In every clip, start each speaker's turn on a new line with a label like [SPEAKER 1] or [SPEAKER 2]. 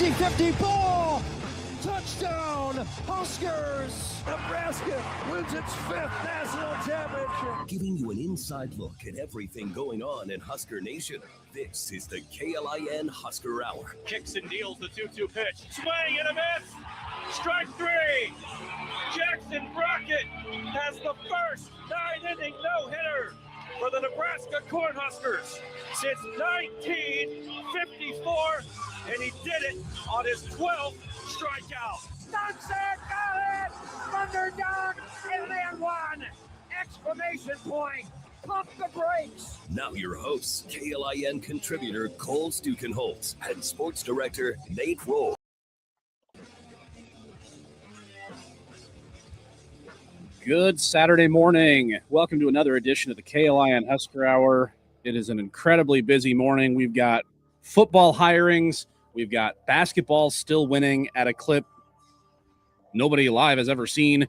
[SPEAKER 1] 50-50 ball. Touchdown, Huskers!
[SPEAKER 2] Nebraska wins its 5th national championship.
[SPEAKER 3] Giving you an inside look at everything going on in Husker Nation. This is the KLIN Husker Hour.
[SPEAKER 4] Kicks and deals the 2-2 pitch. Swing and a miss. Strike 3. Jackson Brockett has the first 9-inning no-hitter for the Nebraska Cornhuskers since 1954, and he did it on his 12th strikeout.
[SPEAKER 2] Sunset got it! Underdog and then one! Exclamation point! Pump the brakes!
[SPEAKER 3] Now your hosts, KLIN contributor Cole Stukenholtz and sports director Nate Roll.
[SPEAKER 5] Good Saturday morning. Welcome to another edition of the KLIN Husker Hour. It is an incredibly busy morning. We've got football hirings. We've got basketball still winning at a clip nobody alive has ever seen.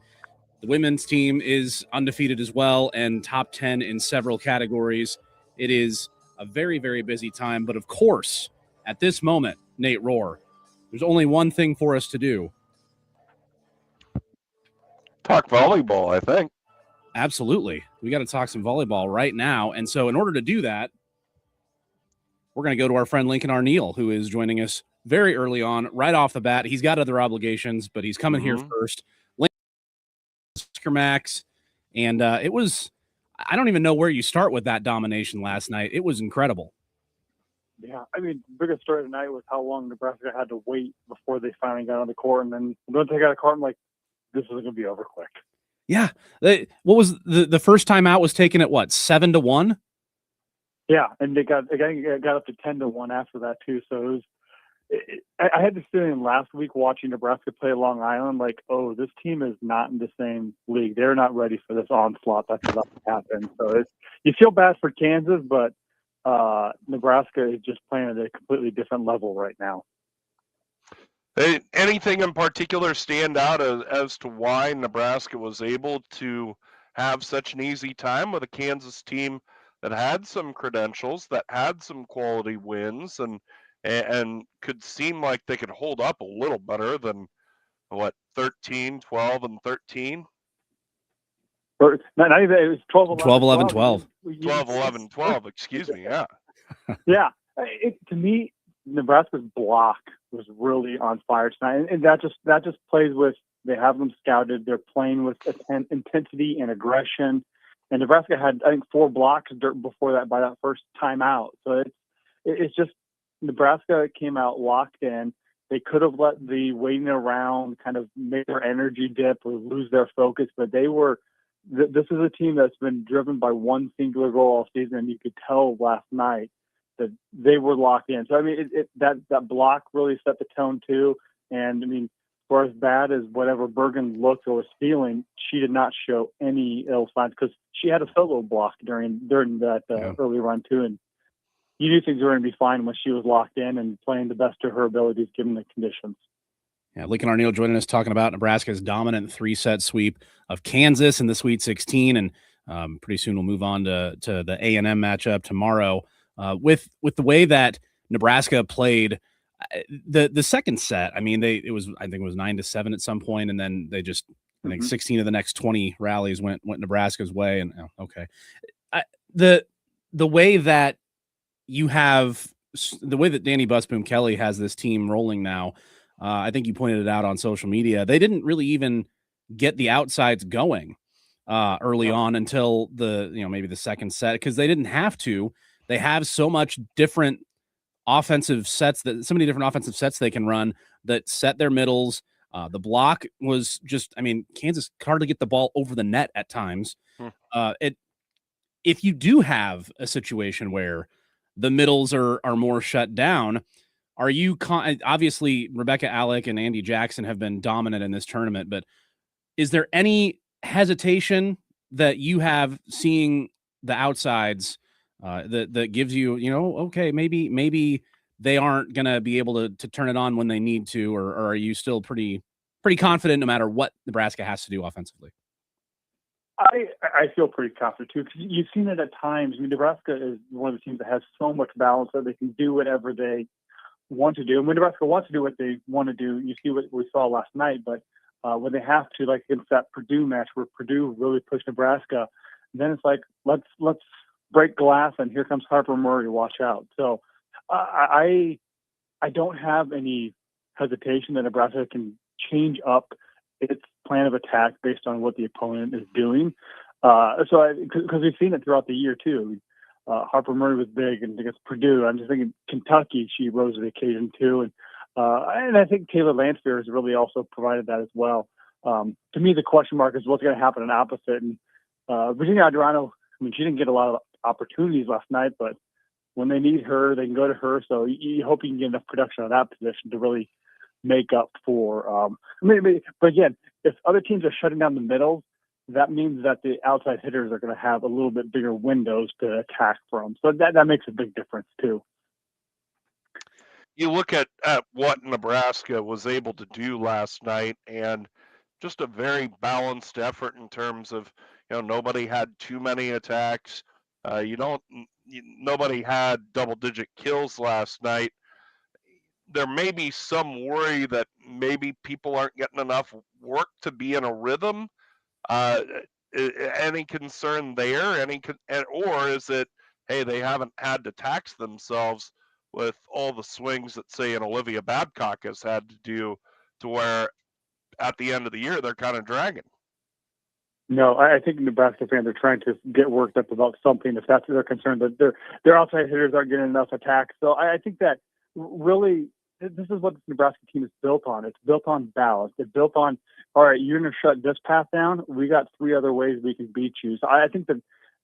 [SPEAKER 5] The women's team is undefeated as well and top 10 in several categories. It is a very, very busy time. But of course, at this moment, Nate Rohr, there's only one thing for us to do.
[SPEAKER 6] Talk volleyball, I think.
[SPEAKER 5] Absolutely. We got to talk some volleyball right now. And so in order to do that, we're going to go to our friend Lincoln Arneal, who is joining us very early on, right off the bat. He's got other obligations, but he's coming here first. Lincoln, Max, and it was, I don't even know where you start with that domination last night. It was incredible.
[SPEAKER 7] Yeah, I mean, the biggest story tonight was how long Nebraska had to wait before they finally got on the court. And then once they got on the court, I'm like, this is going to be over quick.
[SPEAKER 5] Yeah. What was the first time out was taken at what, 7-1?
[SPEAKER 7] Yeah, and it got up to 10-1 after that too. So it was. I had this feeling last week watching Nebraska play Long Island, like, oh, this team is not in the same league. They're not ready for this onslaught that's about to happen. So you feel bad for Kansas, but Nebraska is just playing at a completely different level right now.
[SPEAKER 6] Anything in particular stand out as to why Nebraska was able to have such an easy time with a Kansas team that had some credentials, that had some quality wins, and could seem like they could hold up a little better than, 13, 12, and 13?
[SPEAKER 7] Or, not even, it was 12,
[SPEAKER 5] 11, 12.
[SPEAKER 6] 12, 11, 12, excuse me, yeah.
[SPEAKER 7] Yeah, to me, Nebraska's block was really on fire tonight, and that just plays with, they have them scouted, they're playing with intensity and aggression, and Nebraska had, I think, 4 blocks before that by that first timeout. So it's just, Nebraska came out locked in. They could have let the waiting around kind of make their energy dip or lose their focus, but they were. This is a team that's been driven by one singular goal all season, and you could tell last night that they were locked in. So I mean, that block really set the tone too. And I mean, for as bad as whatever Bergen looked or was feeling, she did not show any ill signs because she had a solo block during that early run too, and you knew things were going to be fine when she was locked in and playing the best of her abilities given the conditions.
[SPEAKER 5] Yeah, Lincoln Arneal joining us talking about Nebraska's dominant 3-set sweep of Kansas in the Sweet 16, and pretty soon we'll move on to the A&M matchup tomorrow. With the way that Nebraska played the second set, I mean, I think it was 9-7 at some point, and then they just I think 16 of the next 20 rallies went Nebraska's way, and the way that you have the way that Danny Busboom Kelly has this team rolling now. I think you pointed it out on social media. They didn't really even get the outsides going early on until maybe the second set, because they didn't have to. They have so many different offensive sets they can run that set their middles. The block was just, Kansas could hardly get the ball over the net at times. If you do have a situation where the middles are more shut down, are you obviously Rebecca Alec and Andy Jackson have been dominant in this tournament, but is there any hesitation that you have seeing the outsides that gives you, okay, maybe they aren't going to be able to turn it on when they need to, or are you still pretty confident no matter what Nebraska has to do offensively?
[SPEAKER 7] I feel pretty confident too, because you've seen it at times. I mean, Nebraska is one of the teams that has so much balance that they can do whatever they want to do. And when Nebraska wants to do what they want to do, you see what we saw last night. But when they have to, like against that Purdue match where Purdue really pushed Nebraska, then it's like, let's break glass, and here comes Harper Murray, watch out. So I don't have any hesitation that Nebraska can change up its plan of attack based on what the opponent is doing. Because we've seen it throughout the year too. Harper Murray was big, and against Purdue, I'm just thinking Kentucky, she rose to the occasion too. And I think Taylor Lansbury has really also provided that as well. To me, the question mark is what's going to happen in opposite. And Virginia Adirano, I mean, she didn't get a lot of opportunities last night, but when they need her, they can go to her. So you hope you can get enough production on that position to really make up for. But again, if other teams are shutting down the middle, that means that the outside hitters are going to have a little bit bigger windows to attack from. So that makes a big difference too.
[SPEAKER 6] You look at what Nebraska was able to do last night, and just a very balanced effort in terms of, nobody had too many attacks. Nobody had double-digit kills last night. There may be some worry that maybe people aren't getting enough work to be in a rhythm. Any concern there? Or is it, hey, they haven't had to tax themselves with all the swings that, say, an Olivia Babcock has had to do, to where at the end of the year they're kind of dragging?
[SPEAKER 7] No, I think Nebraska fans are trying to get worked up about something, if that's their concern, that their outside hitters aren't getting enough attacks. So I think that really this is what the Nebraska team is built on. It's built on balance. It's built on, all right, you're going to shut this path down. We got 3 other ways we can beat you. So I think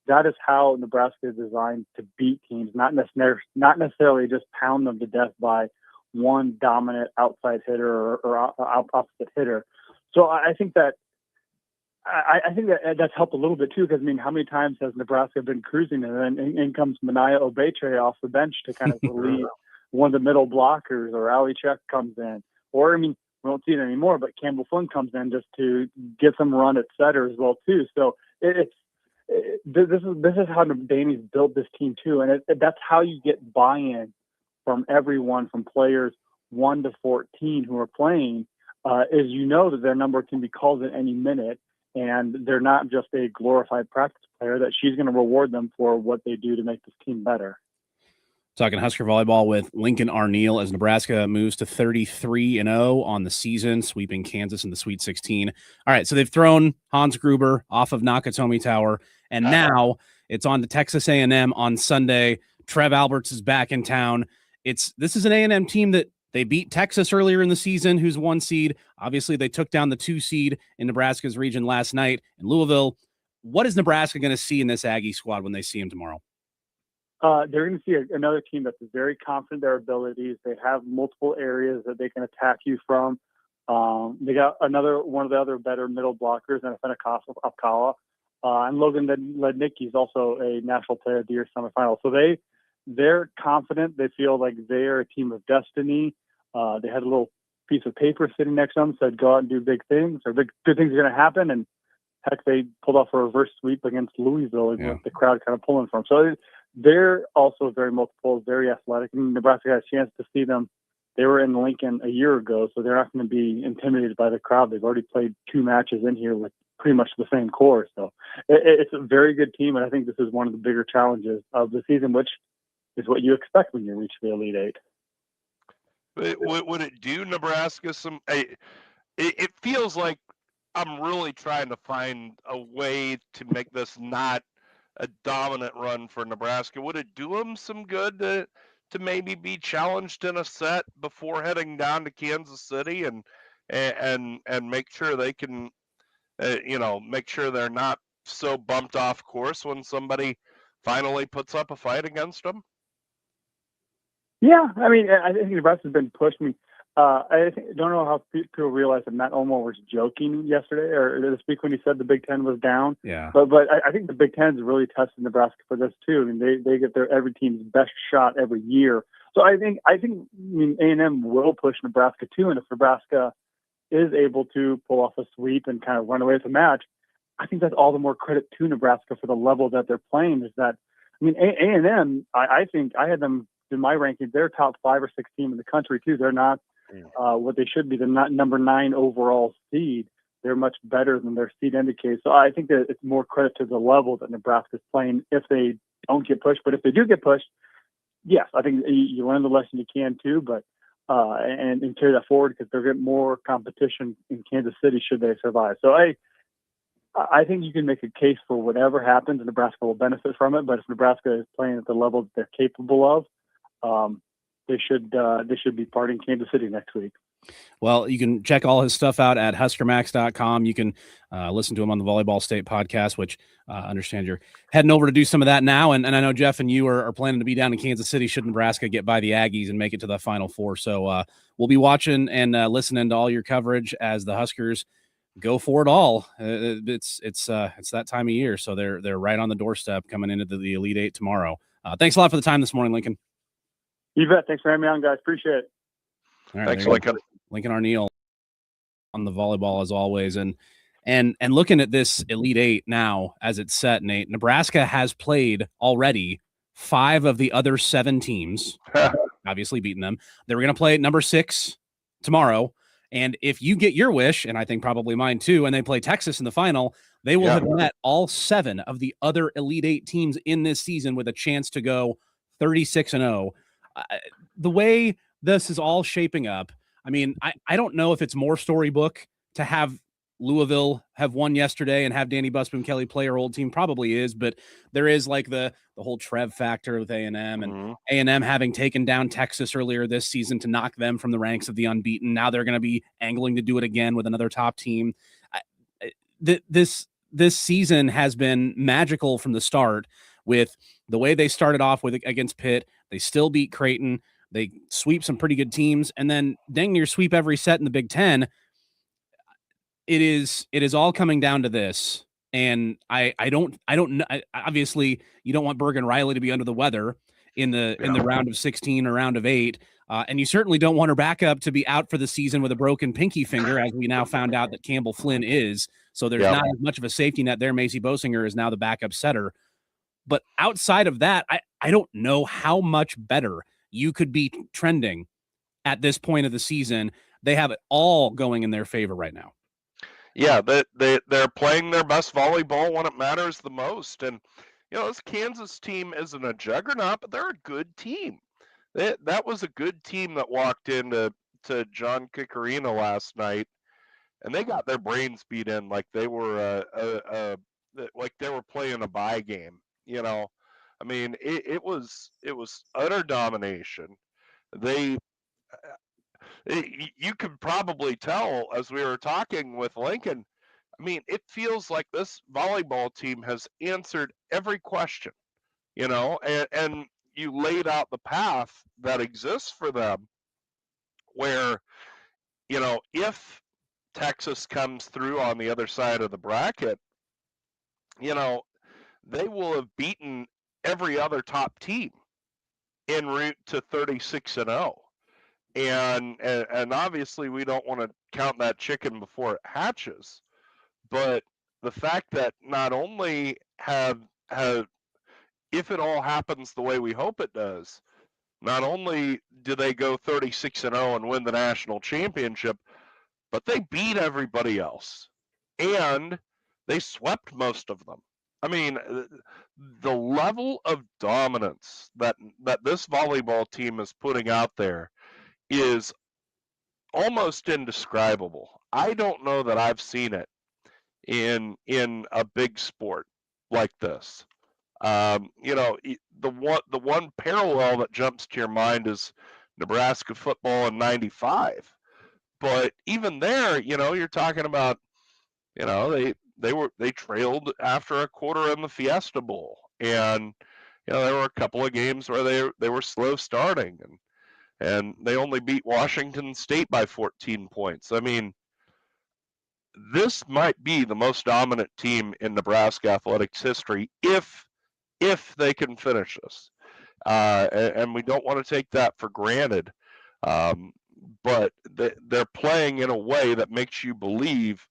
[SPEAKER 7] that is how Nebraska is designed to beat teams, not necessarily just pound them to death by one dominant outside hitter or opposite hitter. So I think that that's helped a little bit too, because I mean, how many times has Nebraska been cruising and then in comes Mania Obetre off the bench to kind of relieve one of the middle blockers, or Ali Check comes in, or I mean, we don't see it anymore, but Campbell Flynn comes in just to get some run at setter as well too. So this is how Danny's built this team too, and that's how you get buy-in from everyone, from players 1 to 14 who are playing, is that their number can be called at any minute. And they're not just a glorified practice player, that she's going to reward them for what they do to make this team better.
[SPEAKER 5] Talking Husker volleyball with Lincoln Arneal as Nebraska moves to 33-0 on the season, sweeping Kansas in the Sweet 16. All right, so they've thrown Hans Gruber off of Nakatomi Tower, and now it's on to Texas A&M on Sunday. Trev Alberts is back in town. This is an A&M team that they beat Texas earlier in the season, who's 1 seed. Obviously, they took down the 2 seed in Nebraska's region last night in Louisville. What is Nebraska going to see in this Aggie squad when they see him tomorrow?
[SPEAKER 7] They're going to see another team that's very confident in their abilities. They have multiple areas that they can attack you from. They got one of the other better middle blockers, and Afenakala. And Logan Lednicki is also a National Player of the Year semifinal. So they're confident. They feel like they're a team of destiny. They had a little piece of paper sitting next to them, said go out and do big things, or good things are going to happen. And heck, they pulled off a reverse sweep against Louisville, and the crowd kind of pulling from. So they're also very multiple, very athletic. And Nebraska had a chance to see them. They were in Lincoln a year ago, so they're not going to be intimidated by the crowd. They've already played 2 matches in here with pretty much the same core. So it's a very good team, and I think this is one of the bigger challenges of the season, which is what you expect when you reach the Elite Eight.
[SPEAKER 6] Would it do Nebraska some? It feels like I'm really trying to find a way to make this not a dominant run for Nebraska. Would it do them some good to maybe be challenged in a set before heading down to Kansas City and make sure they can, make sure they're not so bumped off course when somebody finally puts up a fight against them?
[SPEAKER 7] Yeah, I mean, I think Nebraska's been pushed. I mean, don't know how people realize that Matt Olmo was joking yesterday or this week when he said the Big Ten was down.
[SPEAKER 5] Yeah.
[SPEAKER 7] But I think the Big Ten's really tested Nebraska for this too. I mean, they get every team's best shot every year. So I think A&M will push Nebraska too. And if Nebraska is able to pull off a sweep and kind of run away with the match, I think that's all the more credit to Nebraska for the level that they're playing. Is that, I mean, A&M, I think I had them in my rankings, they're top 5 or 6 team in the country too. They're not what they should be. They're not number 9 overall seed. They're much better than their seed indicates. So I think that it's more credit to the level that Nebraska's playing if they don't get pushed. But if they do get pushed, yes, I think you learn the lesson you can too, but and carry that forward because they're getting more competition in Kansas City should they survive. So I think you can make a case for whatever happens, and Nebraska will benefit from it. But if Nebraska is playing at the level that they're capable of, they should be partying Kansas City next week.
[SPEAKER 5] Well, you can check all his stuff out at huskermax.com. You can listen to him on the Volleyball State podcast, which I understand you're heading over to do some of that now. And I know Jeff and you are planning to be down in Kansas City should Nebraska get by the Aggies and make it to the Final Four. So we'll be watching and listening to all your coverage as the Huskers go for it all. It's that time of year, so they're right on the doorstep coming into the Elite Eight tomorrow. Thanks a lot for the time this morning, Lincoln.
[SPEAKER 7] You bet. Thanks for having me on, guys. Appreciate it.
[SPEAKER 5] All right,
[SPEAKER 6] Thanks, Lincoln.
[SPEAKER 5] Lincoln Arneal on the volleyball as always, and looking at this Elite Eight now as it's set, Nate, Nebraska has played already 5 of the other 7 teams, obviously beaten them. They were going to play at number 6 tomorrow, and if you get your wish, and I think probably mine too, and they play Texas in the final, they will have met all 7 of the other Elite Eight teams in this season with a chance to go 36-0. The way this is all shaping up, I mean, I don't know if it's more storybook to have Louisville have won yesterday and have Danny Busboom Kelly play our old team. Probably is, but there is like the whole Trev factor with A&M and A&M having taken down Texas earlier this season to knock them from the ranks of the unbeaten. Now they're going to be angling to do it again with another top team. This season has been magical from the start with the way they started off with against Pitt. They still beat Creighton. They sweep some pretty good teams, and then dang near sweep every set in the Big Ten. It is all coming down to this, and I don't know. Obviously, you don't want Bergen Riley to be under the weather in the round of 16 or round of 8, and you certainly don't want her backup to be out for the season with a broken pinky finger, as we now found out that Campbell Flynn is. So there's not as much of a safety net there. Macy Bosinger is now the backup setter, but outside of that, I don't know how much better you could be trending at this point of the season. They have it all going in their favor right now.
[SPEAKER 6] Yeah, they're playing their best volleyball when it matters the most. And, this Kansas team isn't a juggernaut, but they're a good team. That was a good team that walked into John Kikarina last night, and they got their brains beat in like they were playing a bye game. I mean, it was utter domination. You could probably tell as we were talking with Lincoln. I mean, it feels like this volleyball team has answered every question, and you laid out the path that exists for them where, if Texas comes through on the other side of the bracket, they will have beaten every other top team en route to 36-0. And obviously we don't want to count that chicken before it hatches, but the fact that not only have if it all happens the way we hope it does, not only do they go 36-0 and win the national championship, but they beat everybody else and they swept most of them. I mean, the level of dominance that this volleyball team is putting out there is almost indescribable. I don't know that I've seen it in a big sport like this. The one parallel that jumps to your mind is Nebraska football in '95. But even there, you're talking about, they trailed after a quarter in the Fiesta Bowl, and there were a couple of games where they were slow starting, and they only beat Washington State by 14 points. I mean, this might be the most dominant team in Nebraska athletics history if they can finish this, and we don't want to take that for granted. But they're playing in a way that makes you believe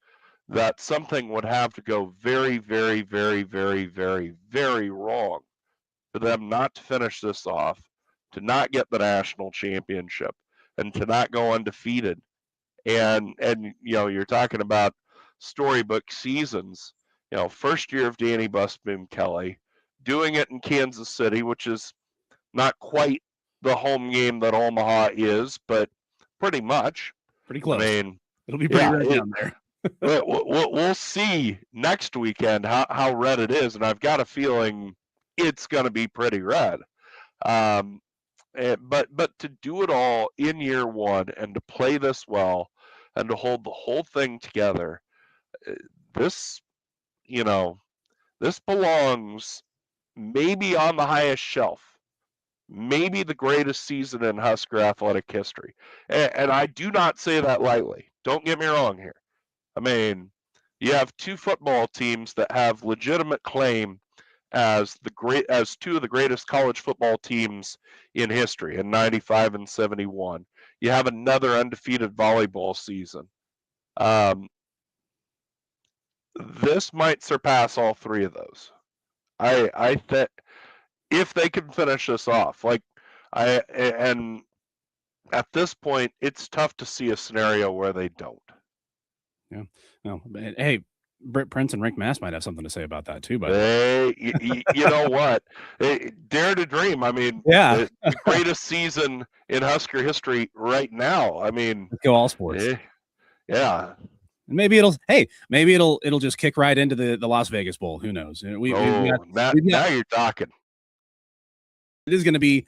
[SPEAKER 6] that something would have to go very, very, very, very, very, very wrong for them not to finish this off to not get the national championship and to not go undefeated. And you're talking about storybook seasons. First year of Danny Busboom Kelly, doing it in Kansas City, which is not quite the home game that Omaha is, but pretty much.
[SPEAKER 5] Pretty close.
[SPEAKER 6] I mean,
[SPEAKER 5] it'll be pretty red down there.
[SPEAKER 6] We'll see next weekend how red it is, and I've got a feeling it's going to be pretty red. But to do it all in year one and to play this well and to hold the whole thing together, this belongs maybe on the highest shelf, maybe the greatest season in Husker athletic history. And I do not say that lightly. Don't get me wrong here. I mean, you have two football teams that have legitimate claim as two of the greatest college football teams in history in 95 and 71. You have another undefeated volleyball season. This might surpass all three of those. I think if they can finish this off, and at this point, it's tough to see a scenario where they don't.
[SPEAKER 5] Yeah. No. Hey, Britt Prince and Rick Mass might have something to say about that too. But
[SPEAKER 6] you know what? Dare to dream. I mean,
[SPEAKER 5] yeah,
[SPEAKER 6] the greatest season in Husker history right now. I mean,
[SPEAKER 5] let's go all sports.
[SPEAKER 6] Yeah.
[SPEAKER 5] Maybe it'll just kick right into the Las Vegas Bowl. Who knows?
[SPEAKER 6] Now you're talking.
[SPEAKER 5] It is going to be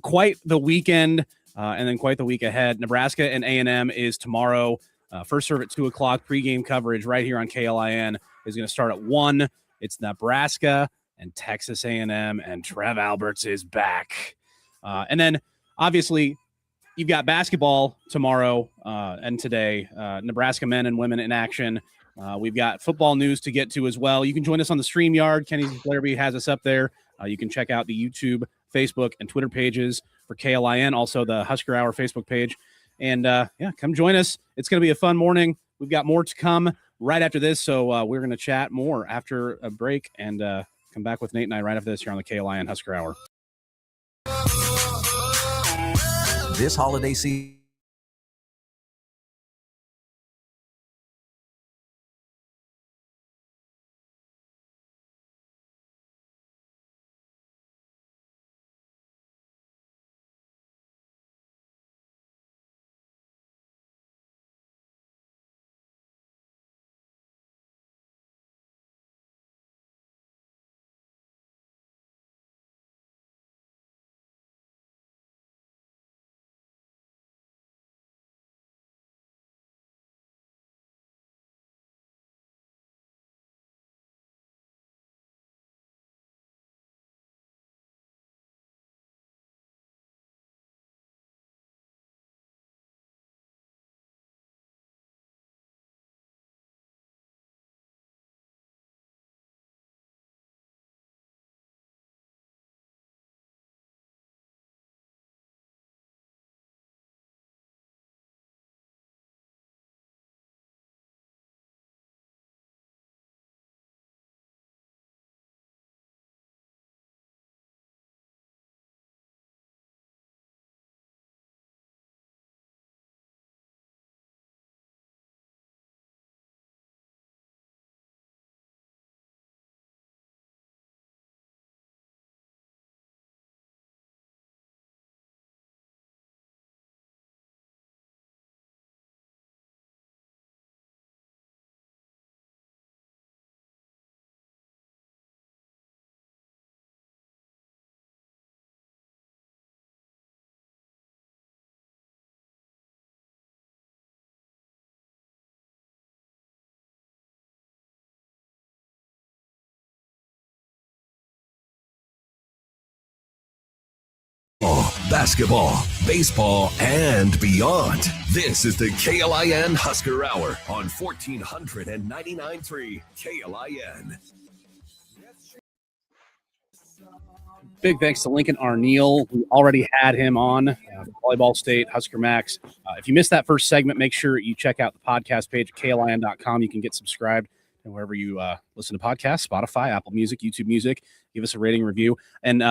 [SPEAKER 5] quite the weekend, and then quite the week ahead. Nebraska and A&M is tomorrow. First serve at 2:00. Pregame coverage right here on KLIN is going to start at 1:00. It's Nebraska and Texas A&M, and Trev Alberts is back. And then, obviously, you've got basketball tomorrow and today. Nebraska men and women in action. We've got football news to get to as well. You can join us on the StreamYard. Kenny Larrabee has us up there. You can check out the YouTube, Facebook, and Twitter pages for KLIN, also the Husker Hour Facebook page. And, come join us. It's going to be a fun morning. We've got more to come right after this, so we're going to chat more after a break and come back with Nate and I right after this here on the KLIN Husker Hour.
[SPEAKER 3] This holiday season. Basketball, baseball, and beyond. This is the KLIN Husker Hour on 1499.3 KLIN.
[SPEAKER 5] Big thanks to Lincoln Arneal. We already had him on Volleyball State, Husker Max. If you missed that first segment, make sure you check out the podcast page at KLIN.com. You can get subscribed and wherever you listen to podcasts, Spotify, Apple Music, YouTube Music. Give us a rating, review. And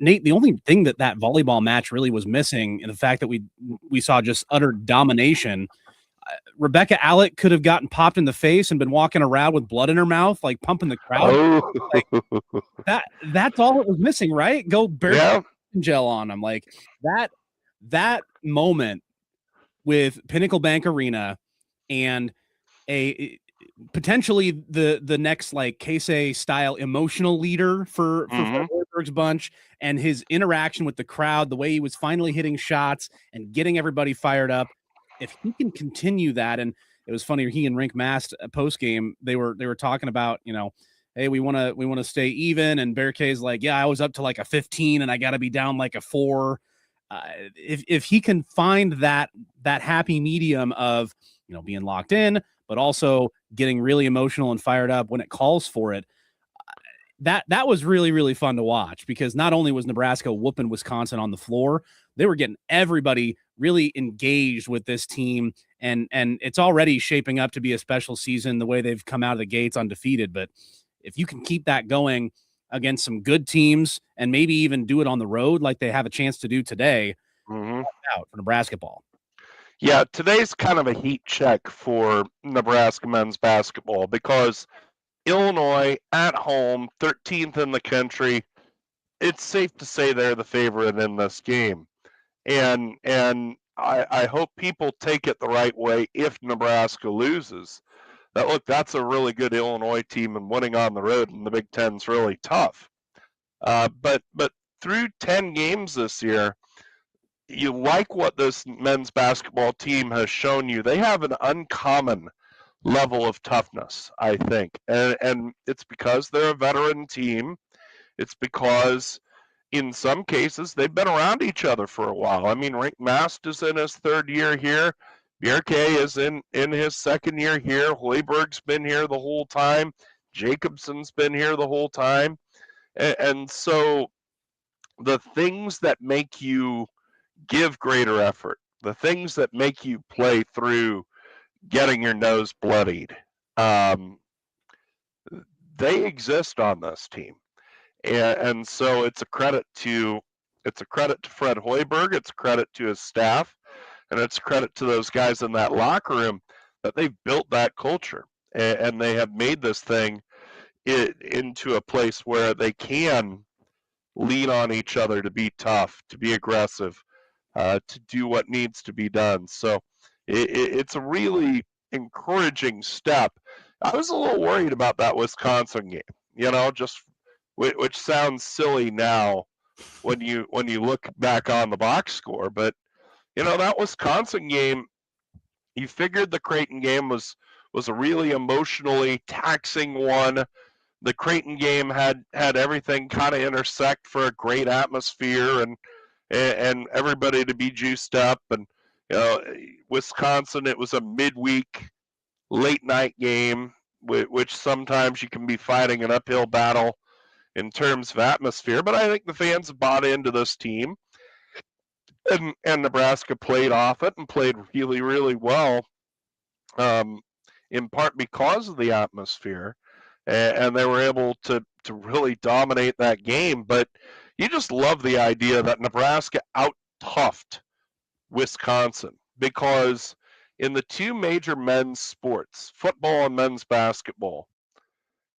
[SPEAKER 5] Nate, the only thing that volleyball match really was missing, in the fact that we saw just utter domination. Rebecca Alec could have gotten popped in the face and been walking around with blood in her mouth, like pumping the crowd.
[SPEAKER 6] Oh.
[SPEAKER 5] Like, that's all it was missing, right? Go bare gel on them. Like that moment with Pinnacle Bank Arena and potentially the next like Casey style emotional leader for Hoiberg's bunch, and his interaction with the crowd, the way he was finally hitting shots and getting everybody fired up. If he can continue that, and it was funny, he and Rink Mast post game, they were talking about, hey, we want to stay even, and Berkey's like, yeah, I was up to like a 15 and I got to be down like a 4. If he can find that happy medium of, being locked in, but also getting really emotional and fired up when it calls for it, that was really, really fun to watch, because not only was Nebraska whooping Wisconsin on the floor, they were getting everybody really engaged with this team, and it's already shaping up to be a special season the way they've come out of the gates undefeated. But if you can keep that going against some good teams and maybe even do it on the road like they have a chance to do today, out for Nebraska ball.
[SPEAKER 6] Yeah, today's kind of a heat check for Nebraska men's basketball, because Illinois at home, 13th in the country, it's safe to say they're the favorite in this game. And I hope people take it the right way if Nebraska loses. That, look, that's a really good Illinois team, and winning on the road in the Big Ten's really tough. But through 10 games this year, you like what this men's basketball team has shown you. They have an uncommon level of toughness, I think. And it's because they're a veteran team. It's because in some cases they've been around each other for a while. I mean, Rink Mast is in his 3rd year here. Bjerke is in his 2nd year here. Hoiberg's been here the whole time. Jacobson's been here the whole time. And so the things that make you give greater effort, the things that make you play through getting your nose bloodied, they exist on this team. And so it's a credit to Fred Hoiberg, it's a credit to his staff, and it's a credit to those guys in that locker room that they've built that culture, and they have made this thing into a place where they can lean on each other to be tough, to be aggressive, to do what needs to be done. So it's a really encouraging step. I was a little worried about that Wisconsin game, just which sounds silly now when you look back on the box score, but that Wisconsin game, you figured the Creighton game was a really emotionally taxing one. The Creighton game had everything kind of intersect for a great atmosphere and everybody to be juiced up. And Wisconsin, it was a midweek, late night game, which sometimes you can be fighting an uphill battle in terms of atmosphere. But I think the fans have bought into this team, and Nebraska played off it and played really, really well, in part because of the atmosphere, and they were able to really dominate that game. But you just love the idea that Nebraska out-toughed Wisconsin, because in the 2 major men's sports, football and men's basketball,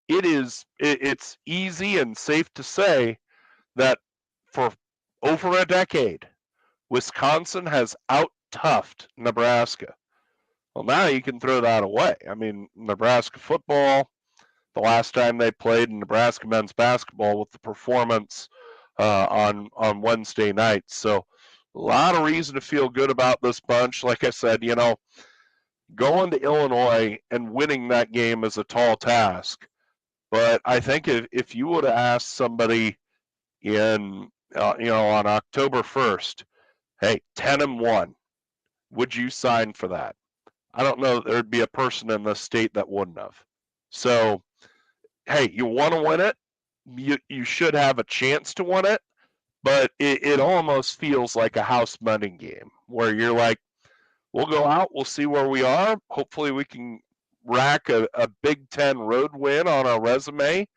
[SPEAKER 6] it's easy and safe to say that for over a decade, Wisconsin has out-toughed Nebraska. Well, now you can throw that away. I mean, Nebraska football, the last time they played in Nebraska men's basketball with the performance on Wednesday night. So a lot of reason to feel good about this bunch. Like I said, going to Illinois and winning that game is a tall task. But I think if you would have asked somebody on October 1st, hey, 10-1, would you sign for that? I don't know that there'd be a person in this state that wouldn't have. So, hey, you want to win it? You should have a chance to win it, but it almost feels like a house money game where you're like, we'll go out, we'll see where we are. Hopefully we can rack a Big Ten road win on our resume.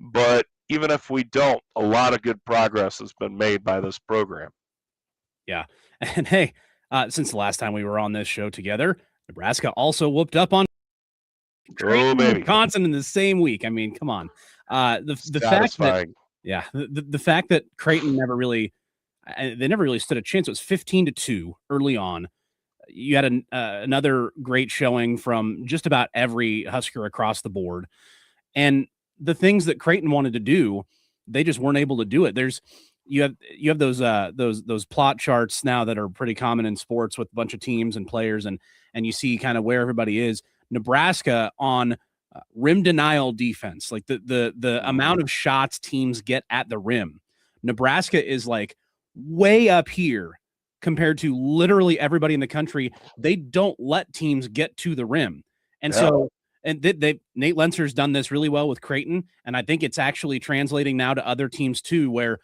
[SPEAKER 6] But, even if we don't, a lot of good progress has been made by this program.
[SPEAKER 5] Yeah. And hey, since the last time we were on this show together, Nebraska also whooped up on Creighton, Wisconsin in the same week. I mean, come on. The fact that, yeah, the fact that Creighton never really stood a chance. It was 15-2 early on. You had another great showing from just about every Husker across the board. And the things that Creighton wanted to do, they just weren't able to do it. You have those plot charts now that are pretty common in sports with a bunch of teams and players, and you see kind of where everybody is. Nebraska on rim denial defense, like the amount of shots teams get at the rim. Nebraska is like way up here compared to literally everybody in the country. They don't let teams get to the rim. And so, and Nate Lentzer's done this really well with Creighton. And I think it's actually translating now to other teams too, where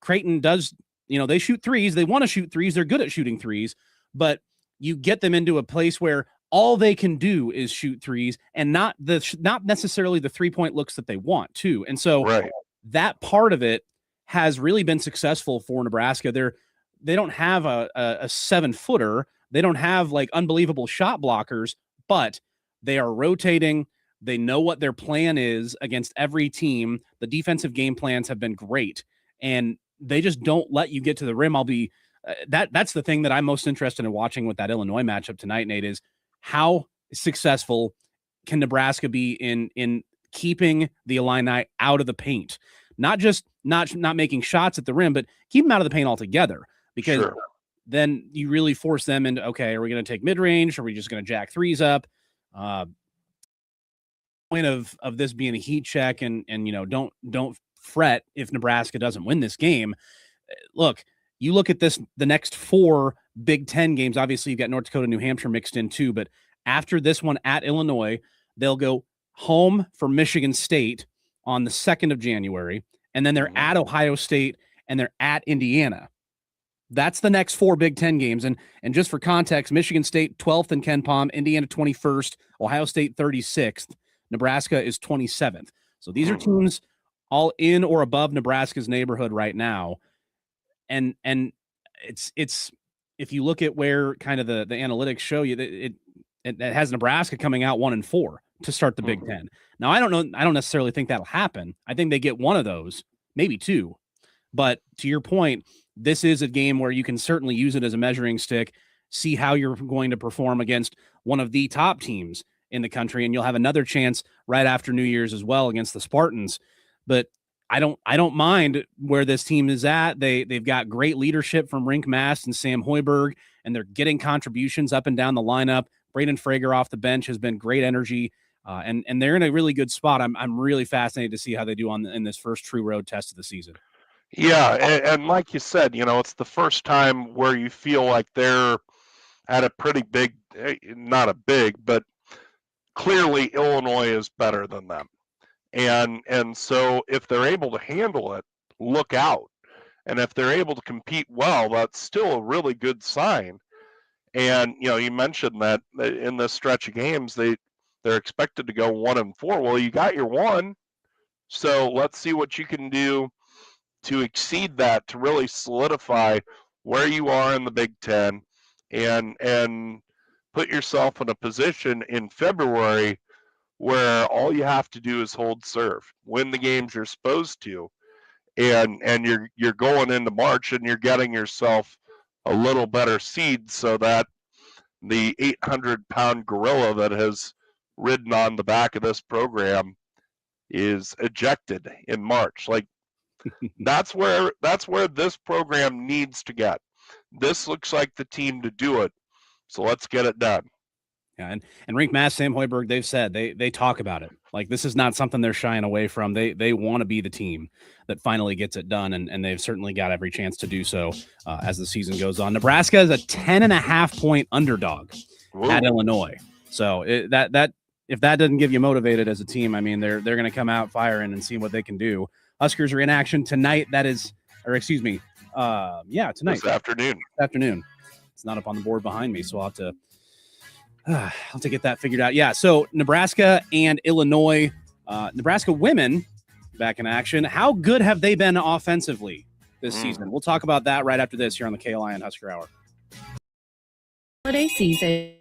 [SPEAKER 5] Creighton does, they shoot threes. They want to shoot threes. They're good at shooting threes, but you get them into a place where all they can do is shoot threes and not necessarily the 3-point looks that they want too. And so that part of it has really been successful for Nebraska. They don't have a 7-footer. They don't have like unbelievable shot blockers, but they are rotating. They know what their plan is against every team. The defensive game plans have been great, and they just don't let you get to the rim. That's the thing that I'm most interested in watching with that Illinois matchup tonight, Nate, is how successful can Nebraska be in keeping the Illini out of the paint? Not just not making shots at the rim, but keep them out of the paint altogether, because then you really force them into, okay, are we going to take mid-range? Are we just going to jack threes up? Point of this being a heat check, and don't fret if Nebraska doesn't win this game. Look, you look at the next 4 Big Ten games. Obviously, you've got North Dakota, New Hampshire mixed in too, but after this one at Illinois, they'll go home for Michigan State on the 2nd of January, and then they're at Ohio State and they're at Indiana. That's the next 4 Big Ten games. And just for context, Michigan State 12th in Ken Pom, Indiana 21st, Ohio State 36th, Nebraska is 27th. So these are teams all in or above Nebraska's neighborhood right now. And it's if you look at where kind of the analytics show you, that it has Nebraska coming out 1-4 to start the Big Ten. Now, I don't necessarily think that'll happen. I think they get one of those, maybe 2. But to your point, this is a game where you can certainly use it as a measuring stick, see how you're going to perform against one of the top teams in the country, and you'll have another chance right after New Year's as well against the Spartans. But I don't mind where this team is at. They've got great leadership from Rink Mast and Sam Hoiberg, and they're getting contributions up and down the lineup. Braden Frager off the bench has been great energy, and they're in a really good spot. I'm really fascinated to see how they do in this first true road test of the season.
[SPEAKER 6] Yeah, and like you said, it's the first time where you feel like they're at a pretty big, not a big, but clearly Illinois is better than them. And so if they're able to handle it, look out. And if they're able to compete well, that's still a really good sign. And, you mentioned that in this stretch of games, they're expected to go 1-4. Well, you got your 1. So let's see what you can do to exceed that, to really solidify where you are in the Big Ten, and put yourself in a position in February where all you have to do is hold serve, win the games you're supposed to, and you're going into March and you're getting yourself a little better seed, so that the 800-pound gorilla that has ridden on the back of this program is ejected in March. Like, that's where this program needs to get. This looks like the team to do it. So let's get it done.
[SPEAKER 5] Yeah, and Rink Mast, Sam Hoiberg, they've said they talk about it. Like, this is not something they're shying away from. They want to be the team that finally gets it done, and they've certainly got every chance to do so as the season goes on. Nebraska is a 10.5-point underdog at Illinois. So if that doesn't give you motivated as a team, I mean, they're going to come out firing and see what they can do. Huskers are in action tonight. Tonight.
[SPEAKER 6] This afternoon.
[SPEAKER 5] It's not up on the board behind me, so I'll have to get that figured out. Yeah, so Nebraska and Illinois. Nebraska women back in action. How good have they been offensively this season? We'll talk about that right after this here on the KLIN Husker Hour.
[SPEAKER 8] Holiday season.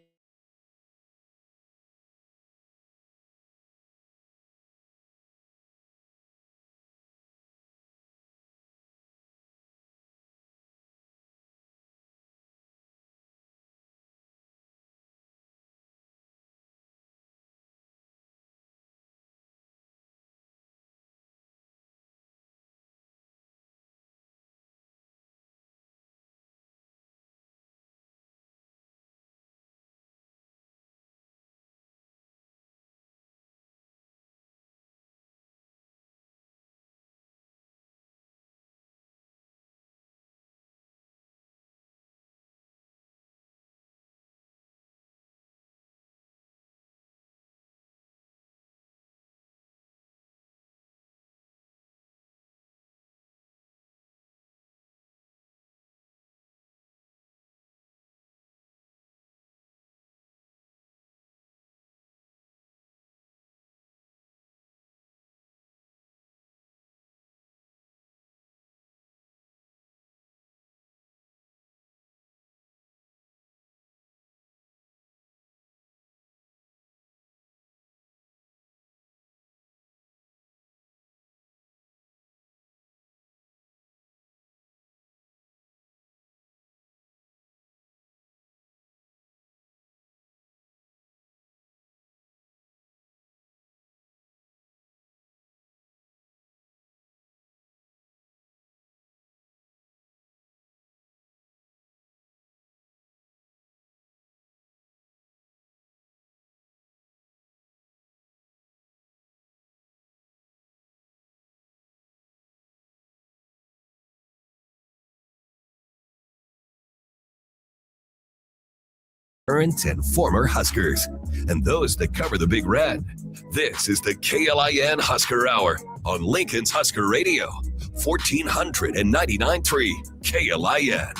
[SPEAKER 3] Current and former Huskers, and those that cover the Big Red. This is the KLIN Husker Hour on Lincoln's Husker Radio, 1499.3 KLIN.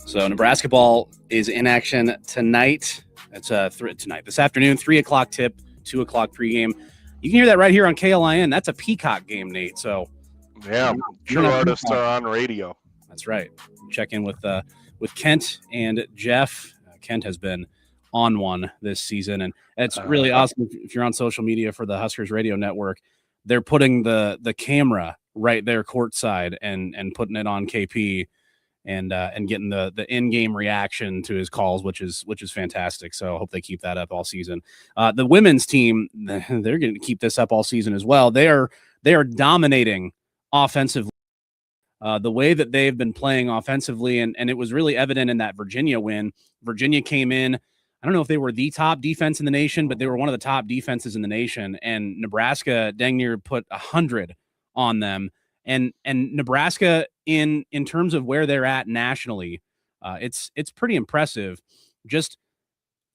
[SPEAKER 5] So Nebraska ball is in action tonight. It's tonight, this afternoon, 3 o'clock tip, 2 o'clock pregame. You can hear that right here on KLIN. That's a Peacock game, Nate. So
[SPEAKER 6] yeah, true artists are on radio.
[SPEAKER 5] That's right. Check in with Kent and Jeff. Kent has been on one this season, and it's really awesome. If you're on social media for the Huskers Radio Network, they're putting the camera right there courtside and putting it on KP and getting the in-game reaction to his calls, which is fantastic. So I hope they keep that up all season. The women's team, they're going to keep this up all season as well. They are dominating offensively. The way that they've been playing offensively, and it was really evident in that Virginia win. Virginia came in, I don't know if they were the top defense in the nation, but they were one of the top defenses in the nation, and Nebraska dang near put 100 on them. And Nebraska, in terms of where they're at nationally, it's pretty impressive. Just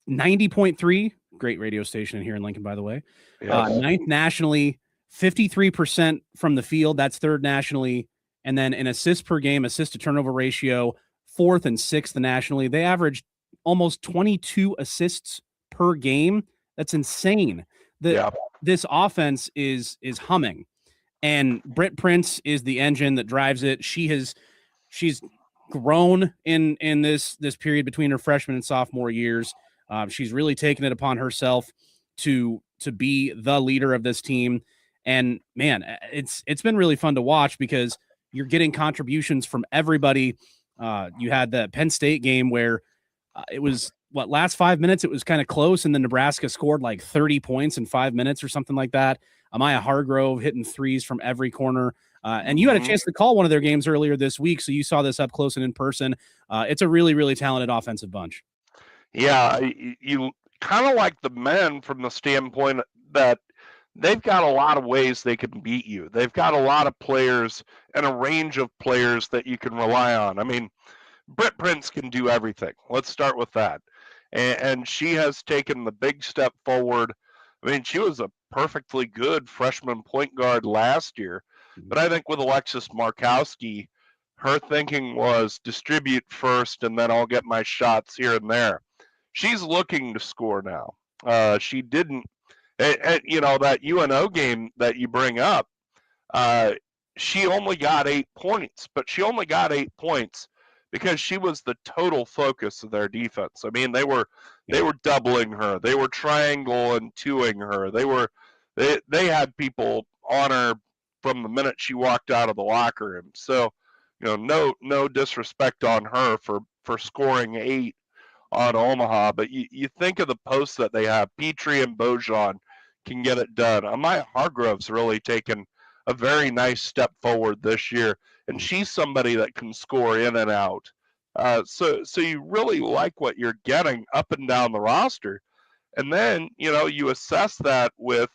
[SPEAKER 5] 90.3, great radio station here in Lincoln, by the way. Yes. Ninth nationally, 53% from the field. That's third nationally. And then in assists per game, assist to turnover ratio, fourth and sixth nationally. They averaged almost 22 assists per game. That's insane. This offense is humming. And Britt Prince is the engine that drives it. She's grown in this period between her freshman and sophomore years. She's really taken it upon herself to be the leader of this team. And man, it's been really fun to watch because you're getting contributions from everybody. You had the Penn State game where it was last 5 minutes, it was kind of close. And then Nebraska scored like 30 points in 5 minutes or something like that. Amaya Hargrove hitting threes from every corner. And you had a chance to call one of their games earlier this week. So you saw this up close and in person. It's a really, really talented offensive bunch.
[SPEAKER 6] Yeah. You kind of like the men from the standpoint that they've got a lot of ways they can beat you. They've got a lot of players and a range of players that you can rely on. I mean, Britt Prince can do everything. Let's start with that. And she has taken the big step forward. I mean, she was a perfectly good freshman point guard last year. But I think with Alexis Markowski, her thinking was distribute first and then I'll get my shots here and there. She's looking to score now. She didn't And that UNO game that you bring up, she only got 8 points, but she only got 8 points because she was the total focus of their defense. I mean, they were doubling her, they were triangle and twoing her, they had people on her from the minute she walked out of the locker room. So, no disrespect on her for scoring 8 on Omaha, but you think of the posts that they have. Petrie and Bojan can get it done. Amaya Hargrove's really taken a very nice step forward this year, and she's somebody that can score in and out. So you really like what you're getting up and down the roster. And then, you assess that with,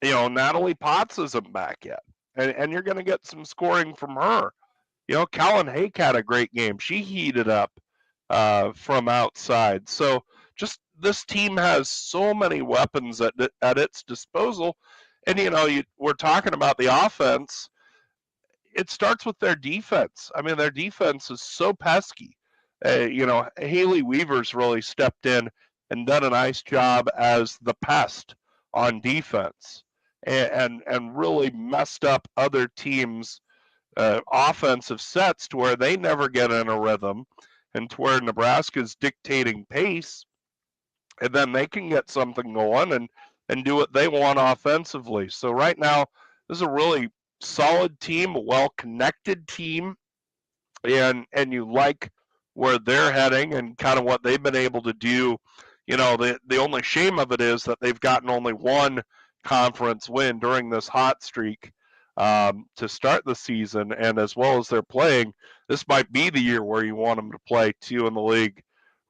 [SPEAKER 6] Natalie Potts isn't back yet. And you're going to get some scoring from her. Callan Hake had a great game. She heated up from outside. So just this team has so many weapons at its disposal. And, we're talking about the offense. It starts with their defense. I mean, their defense is so pesky. Haley Weaver's really stepped in and done a nice job as the pest on defense, and really messed up other teams' offensive sets to where they never get in a rhythm, and to where Nebraska's dictating pace, and then they can get something going and do what they want offensively. So right now, this is a really solid team, a well-connected team, and you like where they're heading and kind of what they've been able to do. The only shame of it is that they've gotten only one conference win during this hot streak to start the season, and as well as they're playing, this might be the year where you want them to play 2 in the league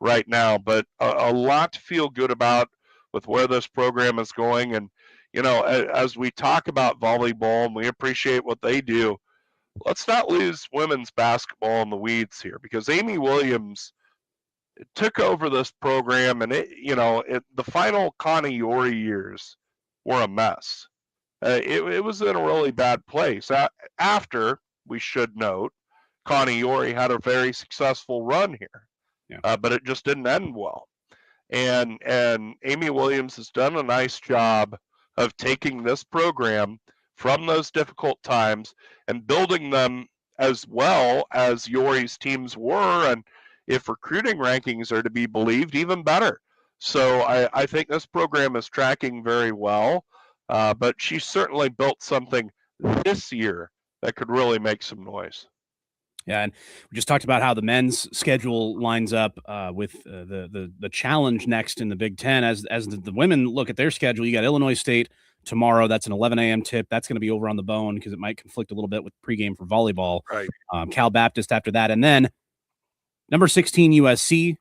[SPEAKER 6] right now. But a lot to feel good about with where this program is going. And as we talk about volleyball and we appreciate what they do, let's not lose women's basketball in the weeds here, because Amy Williams took over this program, and the final Connie Yori years were a mess. It was in a really bad place. After, we should note, Connie Yori had a very successful run here, but it just didn't end well. And Amy Williams has done a nice job of taking this program from those difficult times and building them as well as Yori's teams were, and if recruiting rankings are to be believed, even better. So I think this program is tracking very well, but she certainly built something this year that could really make some noise.
[SPEAKER 5] Yeah, and we just talked about how the men's schedule lines up with the challenge next in the Big Ten. As the women look at their schedule, you got Illinois State tomorrow. That's an 11 a.m. tip. That's going to be over on the bone because it might conflict a little bit with pregame for volleyball.
[SPEAKER 6] Right.
[SPEAKER 5] Cal Baptist after that, and then number 16 USC.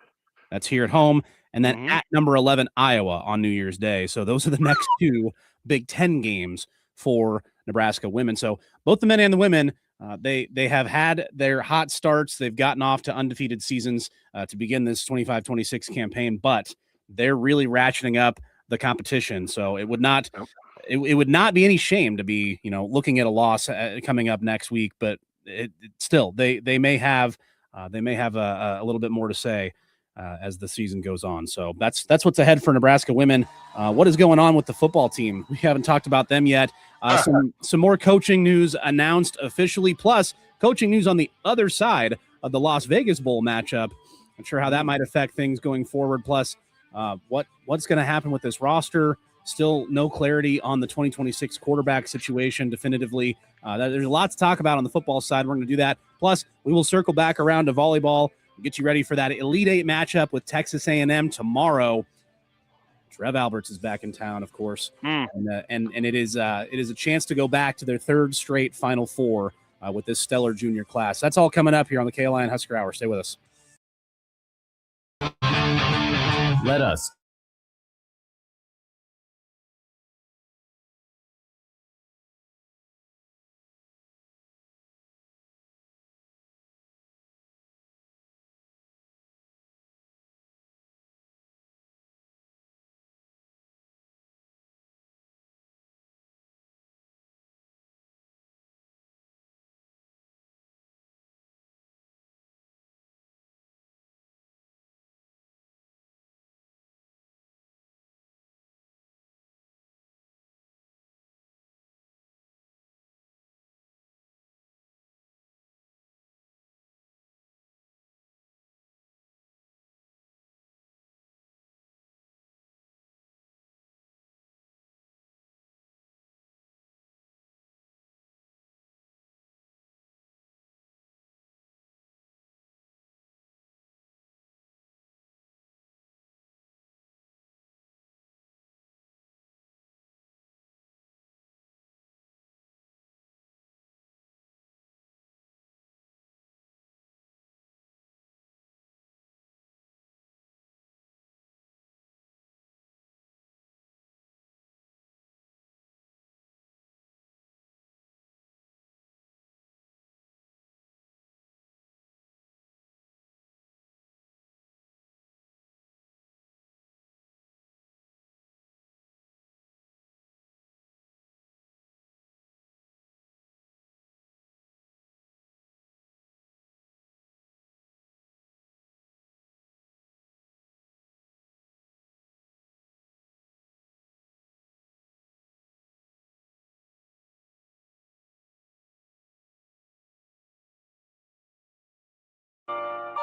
[SPEAKER 5] That's here at home, and then at number 11 Iowa on New Year's Day. So those are the next 2 Big Ten games for Nebraska women. So both the men and the women. They have had their hot starts. They've gotten off to undefeated seasons to begin this 25-26 campaign, but they're really ratcheting up the competition. So it would not be any shame to be looking at a loss coming up next week. But still, they may have a little bit more to say as the season goes on. So that's what's ahead for Nebraska women. What is going on with the football team? We haven't talked about them yet. Some more coaching news announced officially, plus coaching news on the other side of the Las Vegas Bowl matchup. Not sure how that might affect things going forward. Plus, what's going to happen with this roster? Still no clarity on the 2026 quarterback situation definitively. There's a lot to talk about on the football side. We're going to do that. Plus, we will circle back around to volleyball and get you ready for that Elite Eight matchup with Texas A&M tomorrow. Trev Alberts is back in town, of course, and it is a chance to go back to their 3rd straight Final Four with this stellar junior class. That's all coming up here on the KLIN Husker Hour. Stay with us.
[SPEAKER 9] Let us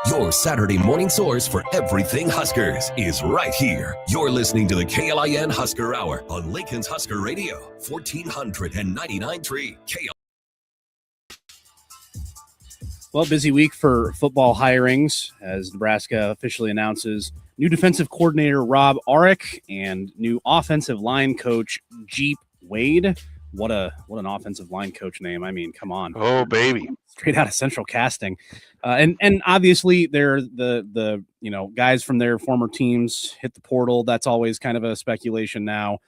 [SPEAKER 3] Your Saturday morning source for everything Huskers is right here. You're listening to the KLIN Husker Hour on Lincoln's Husker Radio, 1499.3 KLIN.
[SPEAKER 5] Well, busy week for football hirings as Nebraska officially announces new defensive coordinator Rob Aurick and new offensive line coach Jeep Wade. What an offensive line coach name. I mean, come on.
[SPEAKER 6] Oh, baby.
[SPEAKER 5] Straight out of Central Casting. And obviously they're the guys from their former teams hit the portal. That's always kind of a speculation now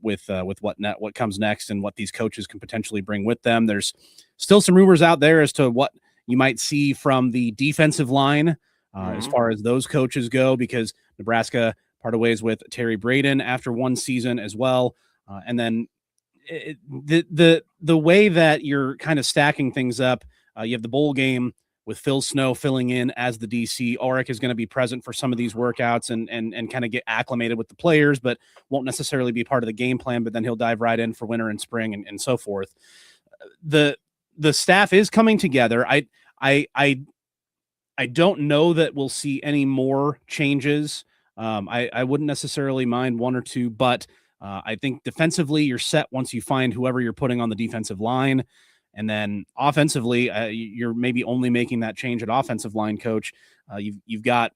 [SPEAKER 5] with what comes next and what these coaches can potentially bring with them. There's still some rumors out there as to what you might see from the defensive line as far as those coaches go, because Nebraska parted ways with Terry Braden after one season as well. And then the way that you're kind of stacking things up, you have the bowl game with Phil Snow filling in as the DC. Aurick is going to be present for some of these workouts and kind of get acclimated with the players, but won't necessarily be part of the game plan, but then he'll dive right in for winter and spring and so forth. The staff is coming together. I don't know that we'll see any more changes. I wouldn't necessarily mind one or two, but I think defensively you're set once you find whoever you're putting on the defensive line. And then offensively, you're maybe only making that change at offensive line coach. You've got,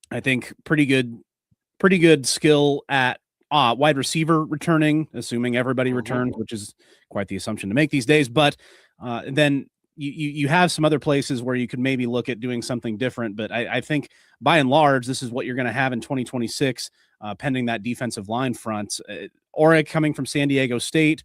[SPEAKER 5] I think, pretty good skill at wide receiver returning, assuming everybody returns, which is quite the assumption to make these days. But then you have some other places where you could maybe look at doing something different. But I think by and large, this is what you're going to have in 2026, pending that defensive line front. Aurick coming from San Diego State,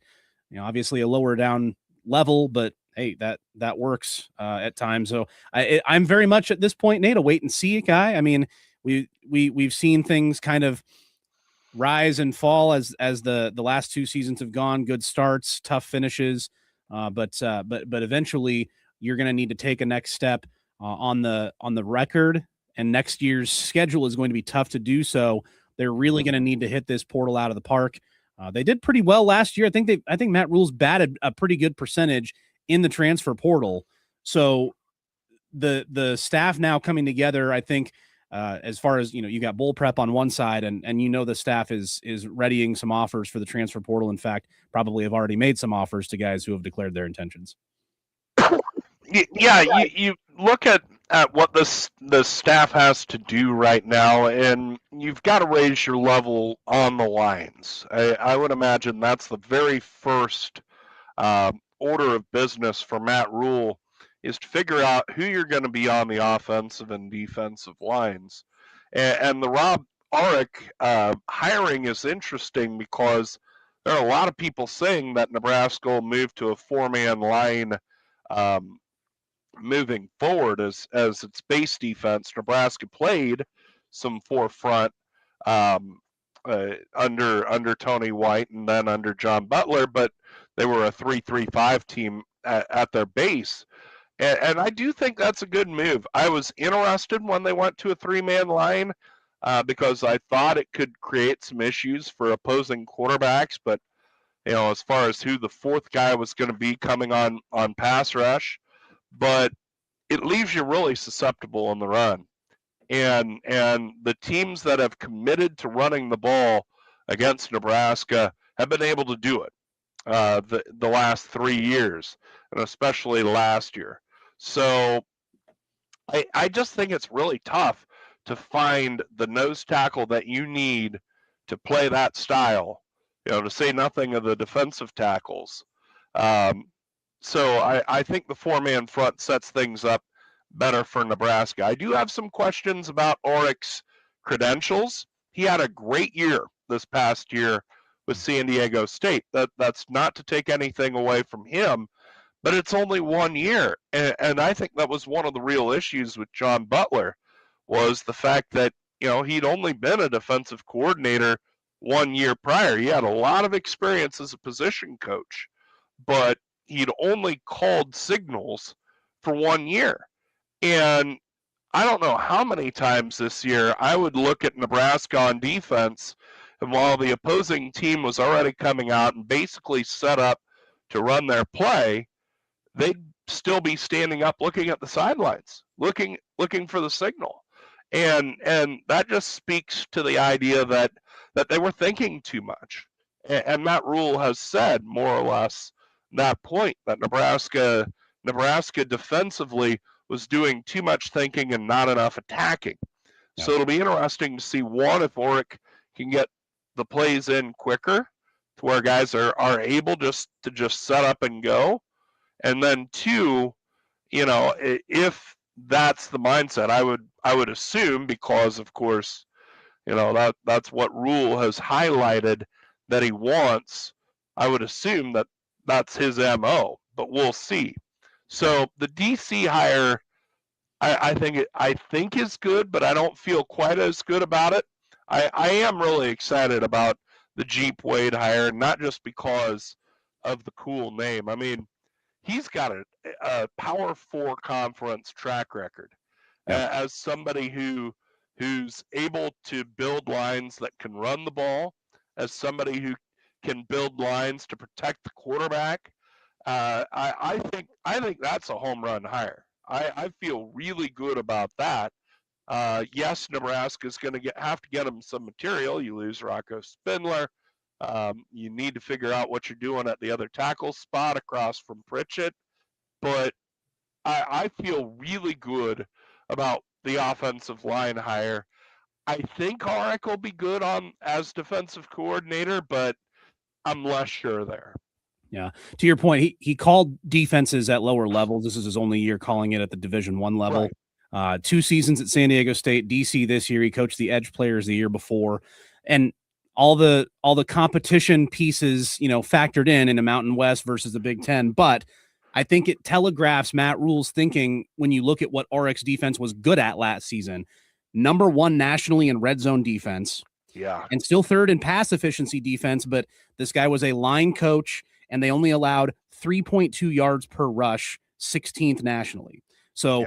[SPEAKER 5] obviously a lower down level, but hey, that works at times. So I'm very much at this point, Nate, a wait and see guy. I mean, we've seen things kind of rise and fall as the last two seasons have gone. Good starts, tough finishes, but eventually you're going to need to take a next step on the record. And next year's schedule is going to be tough to do so. They're really going to need to hit this portal out of the park. They did pretty well last year. I think Matt Rule's batted a pretty good percentage in the transfer portal. So the staff now coming together, I think, as far as, you got bowl prep on one side and the staff is readying some offers for the transfer portal. In fact, probably have already made some offers to guys who have declared their intentions.
[SPEAKER 6] Yeah, you look at what the staff has to do right now, and you've got to raise your level on the lines. I would imagine that's the very first order of business for Matt Rule, is to figure out who you're going to be on the offensive and defensive lines. And the Rob Aurick hiring is interesting because there are a lot of people saying that Nebraska will move to a four-man line moving forward as its base defense. Nebraska played some forefront under Tony White and then under John Butler, but they were a 3-3-5 team at their base. And I do think that's a good move. I was interested when they went to a three-man line because I thought it could create some issues for opposing quarterbacks, but as far as who the fourth guy was going to be coming on pass rush, but it leaves you really susceptible on the run. And the teams that have committed to running the ball against Nebraska have been able to do it the last 3 years, and especially last year. So I just think it's really tough to find the nose tackle that you need to play that style, to say nothing of the defensive tackles. So I think the four-man front sets things up better for Nebraska. I do have some questions about Aurick's credentials. He had a great year this past year with San Diego State. That's not to take anything away from him, but it's only 1 year. And I think that was one of the real issues with John Butler, was the fact that, he'd only been a defensive coordinator 1 year prior. He had a lot of experience as a position coach, but he'd only called signals for 1 year. And I don't know how many times this year I would look at Nebraska on defense, and while the opposing team was already coming out and basically set up to run their play, they'd still be standing up looking at the sidelines looking for the signal. And that just speaks to the idea that they were thinking too much. And Matt Rule has said more or less that point, that Nebraska defensively was doing too much thinking and not enough attacking.
[SPEAKER 5] Yeah.
[SPEAKER 6] So it'll be interesting to see, one, if Oric can get the plays in quicker to where guys are able just to set up and go. And then two, if that's the mindset, I would assume, because of course, that's what Rule has highlighted that he wants. I would assume that that's his MO, but we'll see. So the DC hire, I think is good, but I don't feel quite as good about it. I am really excited about the Jeep Wade hire, not just because of the cool name. I mean, he's got a Power 4 conference track record as somebody who's able to build lines that can run the ball, as somebody who can build lines to protect the quarterback. I think that's a home run hire. I feel really good about that. Yes, Nebraska's going to have to get him some material. You lose Rocco Spindler. You need to figure out what you're doing at the other tackle spot across from Pritchett. But I feel really good about the offensive line hire. I think Oric will be good as defensive coordinator, but I'm less sure there.
[SPEAKER 5] Yeah. To your point, he called defenses at lower levels. This is his only year calling it at the Division I level. Right. 2 seasons at San Diego State, DC this year. He coached the edge players the year before. And all the competition pieces, factored in a Mountain West versus the Big Ten. But I think it telegraphs Matt Rule's thinking when you look at what Oric's defense was good at last season. Number 1 nationally in red zone defense.
[SPEAKER 6] Yeah.
[SPEAKER 5] And still 3rd in pass efficiency defense. But this guy was a line coach, and they only allowed 3.2 yards per rush, 16th nationally. So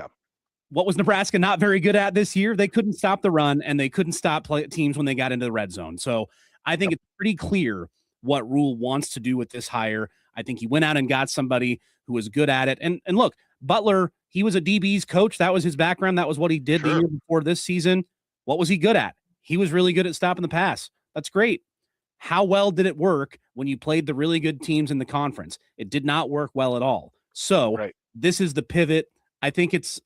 [SPEAKER 5] what was Nebraska not very good at this year? They couldn't stop the run, and they couldn't stop teams when they got into the red zone. So I think it's pretty clear what Rule wants to do with this hire. I think he went out and got somebody who was good at it. And look, Butler, he was a DB's coach. That was his background. That was what he did the year before this season. What was he good at? He was really good at stopping the pass. That's great. How well did it work when you played the really good teams in the conference? It did not work well at all. So this is the pivot. I think it's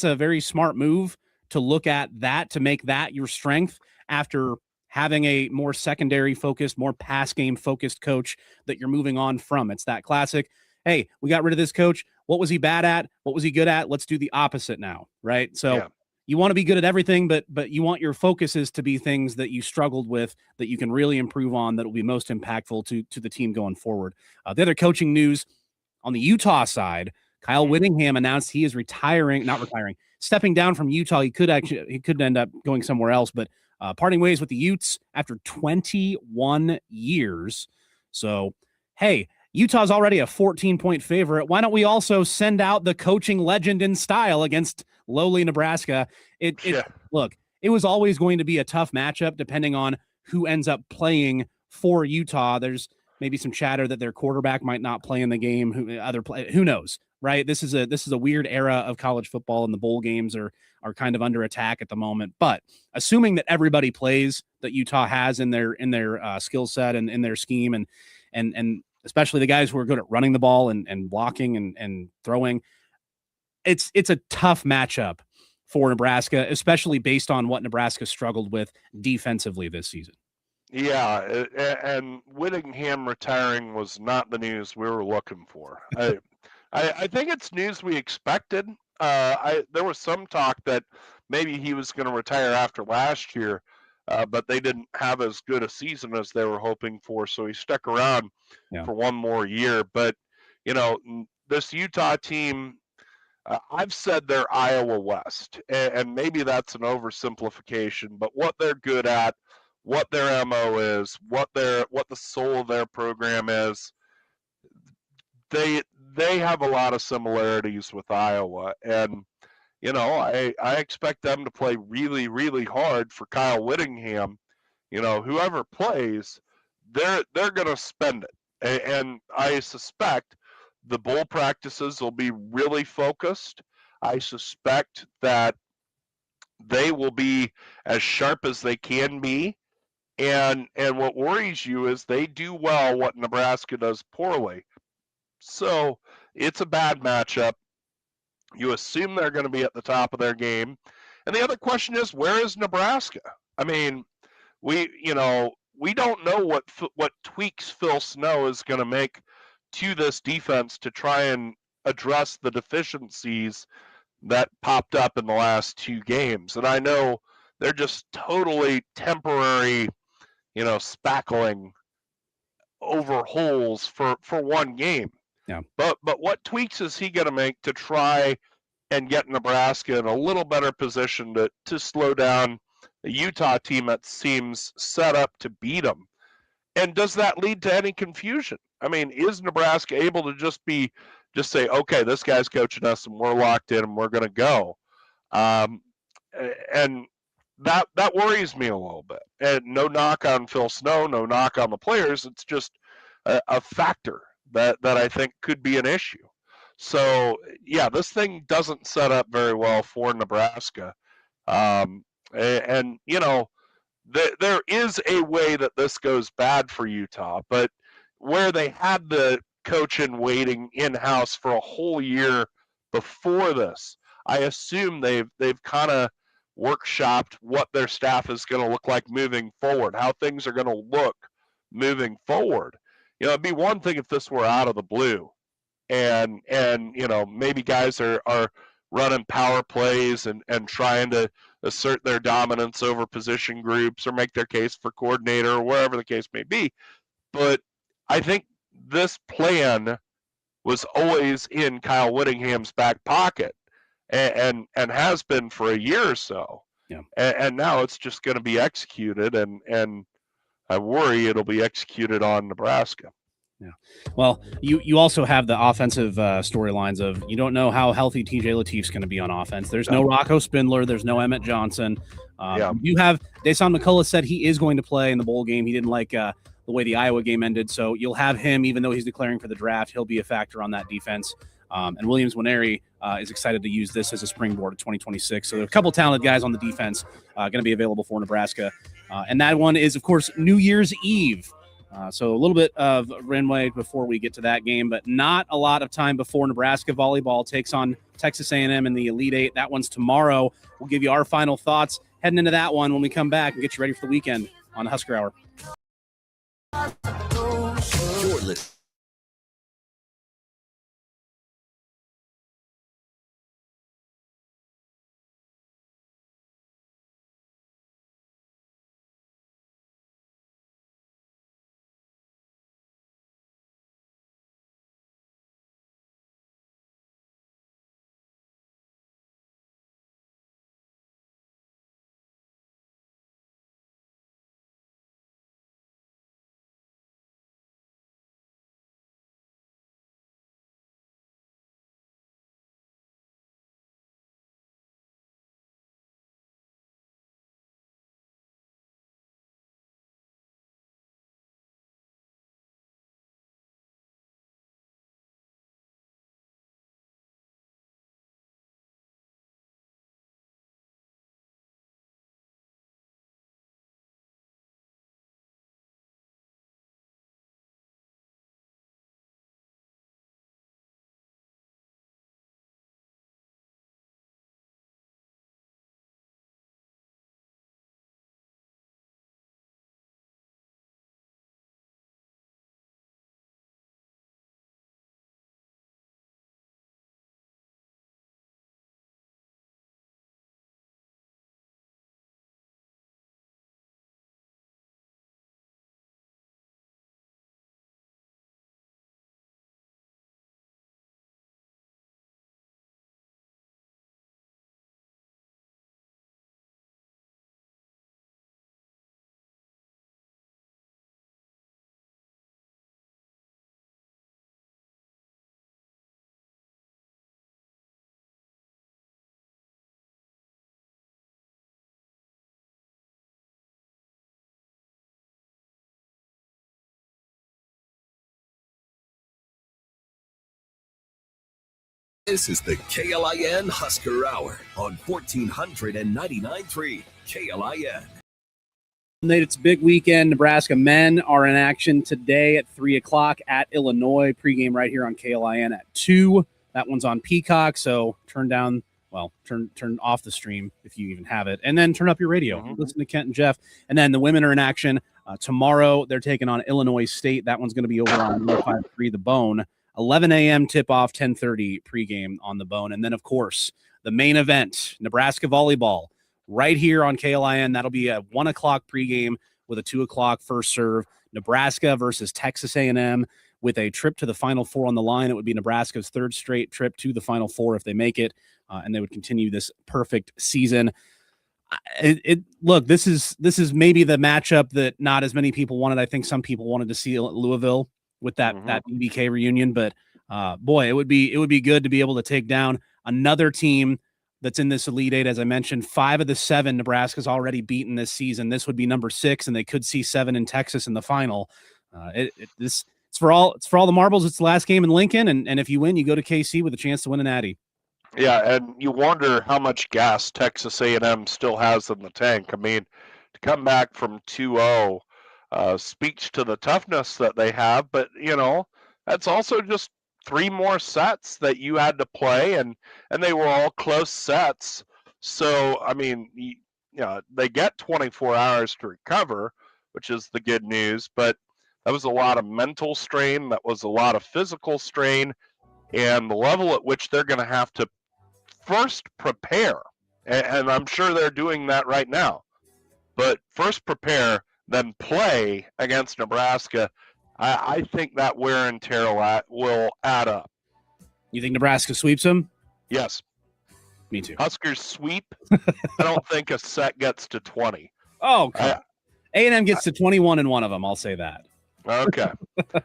[SPEAKER 5] a very smart move to look at that, to make that your strength after having a more secondary focused, more pass game focused coach that you're moving on from. It's that classic, hey, we got rid of this coach. What was he bad at? What was he good at? Let's do the opposite now, right? So you want to be good at everything, but you want your focuses to be things that you struggled with, that you can really improve on, that will be most impactful to the team going forward. The other coaching news on the Utah side, Kyle Whittingham announced he is stepping down from Utah. He could end up going somewhere else, but parting ways with the Utes after 21 years. So, hey, Utah's already a 14-point favorite. Why don't we also send out the coaching legend in style against lowly Nebraska? Look, it was always going to be a tough matchup depending on who ends up playing for Utah. There's maybe some chatter that their quarterback might not play in the game. Who knows, right? This is a weird era of college football, and the bowl games are kind of under attack at the moment. But assuming that everybody plays that Utah has in their skill set and in their scheme, and especially the guys who are good at running the ball and blocking and throwing, it's a tough matchup for Nebraska, especially based on what Nebraska struggled with defensively this season.
[SPEAKER 6] Yeah, and Whittingham retiring was not the news we were looking for. I think it's news we expected. There was some talk that maybe he was going to retire after last year, but they didn't have as good a season as they were hoping for, so he stuck around for one more year. But, this Utah team, I've said they're Iowa West, and maybe that's an oversimplification, but what they're good at, what their MO is, what the soul of their program is, they have a lot of similarities with Iowa. And, I expect them to play really, really hard for Kyle Whittingham. Whoever plays, they're going to spend it. And I suspect the bowl practices will be really focused. I suspect that they will be as sharp as they can be. And what worries you is they do well what Nebraska does poorly. So it's a bad matchup. You assume they're going to be at the top of their game. And the other question is, where is Nebraska? I mean, we don't know what tweaks Phil Snow is going to make to this defense to try and address the deficiencies that popped up in the last 2 games. And I know they're just totally temporary, spackling overhauls for one game.
[SPEAKER 5] Yeah.
[SPEAKER 6] But what tweaks is he going to make to try and get Nebraska in a little better position to slow down a Utah team that seems set up to beat them? And does that lead to any confusion? I mean, is Nebraska able to just say, okay, this guy's coaching us and we're locked in and we're going to go? And that worries me a little bit. And no knock on Phil Snow, no knock on the players. It's just a factor that I think could be an issue. So yeah, this thing doesn't set up very well for Nebraska. And there is a way that this goes bad for Utah, but where they had the coach in waiting in-house for a whole year before this, I assume they've kind of workshopped what their staff is going to look like moving forward, how things are going to look moving forward. It'd be one thing if this were out of the blue and maybe guys are running power plays and trying to assert their dominance over position groups or make their case for coordinator or wherever the case may be. But I think this plan was always in Kyle Whittingham's back pocket and has been for a year or so.
[SPEAKER 5] Yeah.
[SPEAKER 6] And now it's just going to be executed, and I worry it'll be executed on Nebraska.
[SPEAKER 5] Yeah. Well, you also have the offensive storylines of you don't know how healthy TJ Latif's going to be on offense. There's no Rocco Spindler. There's no Emmett Johnson. You have Dasan McCullough said he is going to play in the bowl game. He didn't like the way the Iowa game ended. So you'll have him, even though he's declaring for the draft. He'll be a factor on that defense. And Williams Nwaneri is excited to use this as a springboard to 2026. So there are a couple talented guys on the defense going to be available for Nebraska. And that one is, of course, New Year's Eve. So a little bit of runway before we get to that game, but not a lot of time before Nebraska volleyball takes on Texas A&M in the Elite Eight. That one's tomorrow. We'll give you our final thoughts heading into that one when we come back and get you ready for the weekend on the Husker Hour.
[SPEAKER 3] You're listening This is the KLIN Husker Hour on 1499.3 KLIN.
[SPEAKER 5] Nate, it's a big weekend. Nebraska men are in action today at 3 o'clock at Illinois. Pregame right here on KLIN at 2. That one's on Peacock, so turn off the stream if you even have it, and then turn up your radio. Listen to Kent and Jeff. And then the women are in action tomorrow. They're taking on Illinois State. That one's going to be over on 105.3 The Bone. 11 a.m. tip-off, 10:30 pregame on The Bone. And then, of course, the main event, Nebraska Volleyball, right here on KLIN. That'll be a 1 o'clock pregame with a 2 o'clock first serve. Nebraska versus Texas A&M with a trip to the Final Four on the line. It would be Nebraska's third straight trip to the Final Four if they make it, and they would continue this perfect season. Look, this is maybe the matchup that not as many people wanted. I think some people wanted to see Louisville with that BBK reunion, but boy, it would be good to be able to take down another team that's in this Elite Eight. As I mentioned, 5 of the 7 Nebraska's already beaten this season. This would be number 6, and they could see 7 in Texas in the final. It's for all the marbles. It's the last game in Lincoln, and if you win, you go to KC with a chance to win an Natty.
[SPEAKER 6] Yeah, and you wonder how much gas Texas A&M still has in the tank. I mean, to come back from 2-0 speaks to the toughness that they have, but that's also just 3 more sets that you had to play, and they were all close sets. So I mean, they get 24 hours to recover, which is the good news, but that was a lot of mental strain, that was a lot of physical strain, and the level at which they're going to have to first prepare, and I'm sure they're doing that right now, but first prepare, then play against Nebraska. I think that wear and tear will add up.
[SPEAKER 5] You think Nebraska sweeps them?
[SPEAKER 6] Yes.
[SPEAKER 5] Me too.
[SPEAKER 6] Huskers sweep. I don't think a set gets to 20.
[SPEAKER 5] Oh, A&M gets to 21 in one of them. I'll say that.
[SPEAKER 6] Okay.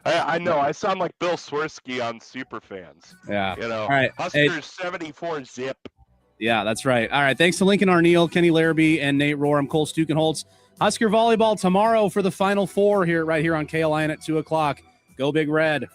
[SPEAKER 6] I know. I sound like Bill Swirsky on Superfans.
[SPEAKER 5] Yeah. All right.
[SPEAKER 6] Huskers 74 zip.
[SPEAKER 5] Yeah, that's right. All right. Thanks to Lincoln Arneal, Kenny Larrabee, and Nate Rohr. I'm Cole Stukenholtz. Husker Volleyball tomorrow for the Final Four right here on KLIN at 2 o'clock. Go Big Red.